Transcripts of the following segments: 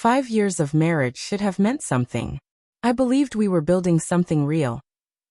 5 years of marriage should have meant something. I believed we were building something real.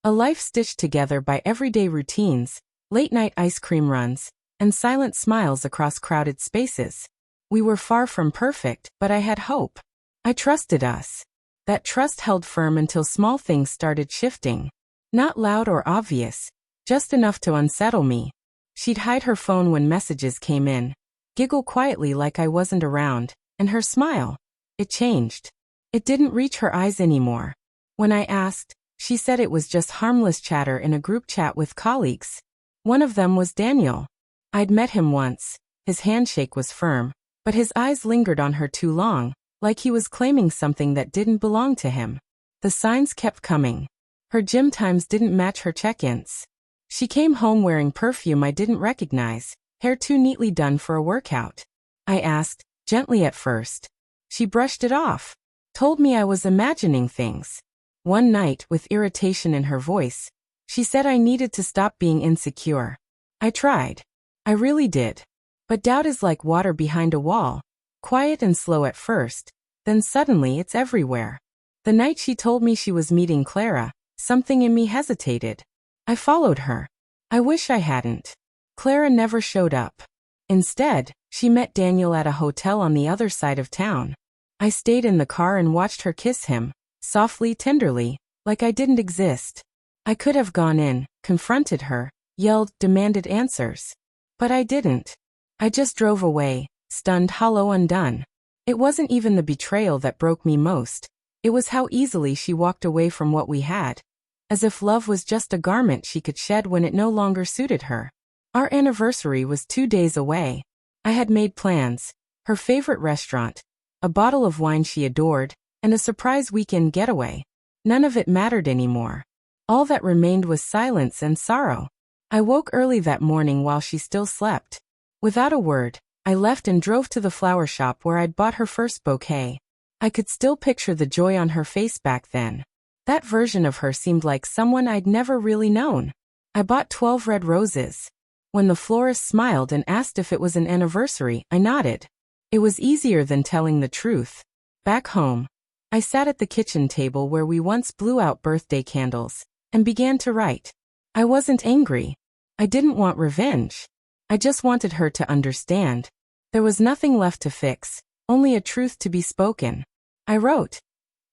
A life stitched together by everyday routines, late-night ice cream runs, and silent smiles across crowded spaces. We were far from perfect, but I had hope. I trusted us. That trust held firm until small things started shifting. Not loud or obvious, just enough to unsettle me. She'd hide her phone when messages came in, giggle quietly like I wasn't around, and her smile. It changed. It didn't reach her eyes anymore. When I asked, she said it was just harmless chatter in a group chat with colleagues. One of them was Daniel. I'd met him once. His handshake was firm, but his eyes lingered on her too long, like he was claiming something that didn't belong to him. The signs kept coming. Her gym times didn't match her check-ins. She came home wearing perfume I didn't recognize, hair too neatly done for a workout. I asked, gently at first. She brushed it off, told me I was imagining things. One night, with irritation in her voice, she said I needed to stop being insecure. I tried. I really did. But doubt is like water behind a wall, quiet and slow at first, then suddenly it's everywhere. The night she told me she was meeting Clara, something in me hesitated. I followed her. I wish I hadn't. Clara never showed up. Instead, she met Daniel at a hotel on the other side of town. I stayed in the car and watched her kiss him, softly, tenderly, like I didn't exist. I could have gone in, confronted her, yelled, demanded answers. But I didn't. I just drove away, stunned, hollow, undone. It wasn't even the betrayal that broke me most. It was how easily she walked away from what we had. As if love was just a garment she could shed when it no longer suited her. Our anniversary was 2 days away. I had made plans, her favorite restaurant, a bottle of wine she adored, and a surprise weekend getaway. None of it mattered anymore. All that remained was silence and sorrow. I woke early that morning while she still slept. Without a word, I left and drove to the flower shop where I'd bought her first bouquet. I could still picture the joy on her face back then. That version of her seemed like someone I'd never really known. I bought 12 red roses. When the florist smiled and asked if it was an anniversary, I nodded. It was easier than telling the truth. Back home, I sat at the kitchen table where we once blew out birthday candles, and began to write. I wasn't angry. I didn't want revenge. I just wanted her to understand. There was nothing left to fix, only a truth to be spoken. I wrote.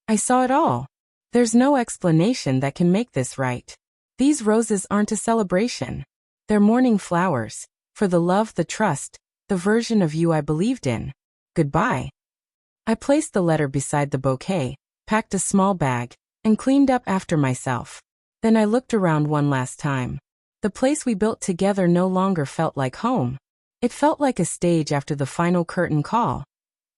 I saw it all. There's no explanation that can make this right. These roses aren't a celebration. They're mourning flowers, for the love, the trust, the version of you I believed in. Goodbye. I placed the letter beside the bouquet, packed a small bag, and cleaned up after myself. Then I looked around one last time. The place we built together no longer felt like home. It felt like a stage after the final curtain call.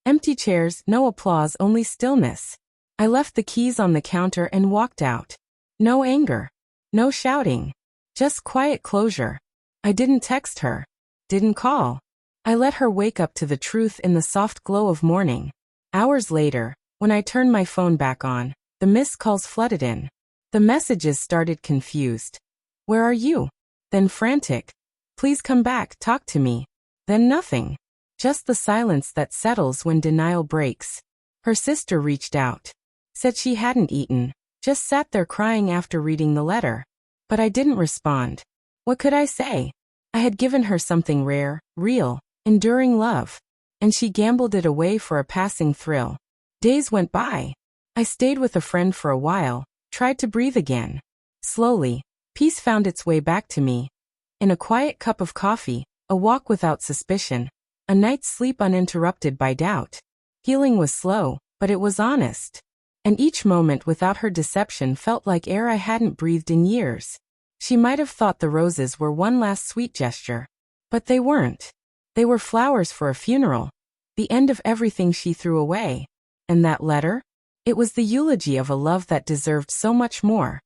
Empty chairs, no applause, only stillness. I left the keys on the counter and walked out. No anger. No shouting. Just quiet closure. I didn't text her. Didn't call. I let her wake up to the truth in the soft glow of morning. Hours later, when I turned my phone back on, the missed calls flooded in. The messages started confused. Where are you? Then frantic. Please come back, talk to me. Then nothing. Just the silence that settles when denial breaks. Her sister reached out. Said she hadn't eaten. Just sat there crying after reading the letter. But I didn't respond. What could I say? I had given her something rare, real, enduring love. And she gambled it away for a passing thrill. Days went by. I stayed with a friend for a while, tried to breathe again. Slowly, peace found its way back to me. In a quiet cup of coffee, a walk without suspicion, a night's sleep uninterrupted by doubt. Healing was slow, but it was honest. And each moment without her deception felt like air I hadn't breathed in years. She might have thought the roses were one last sweet gesture. But they weren't. They were flowers for a funeral. The end of everything she threw away. And that letter? It was the eulogy of a love that deserved so much more.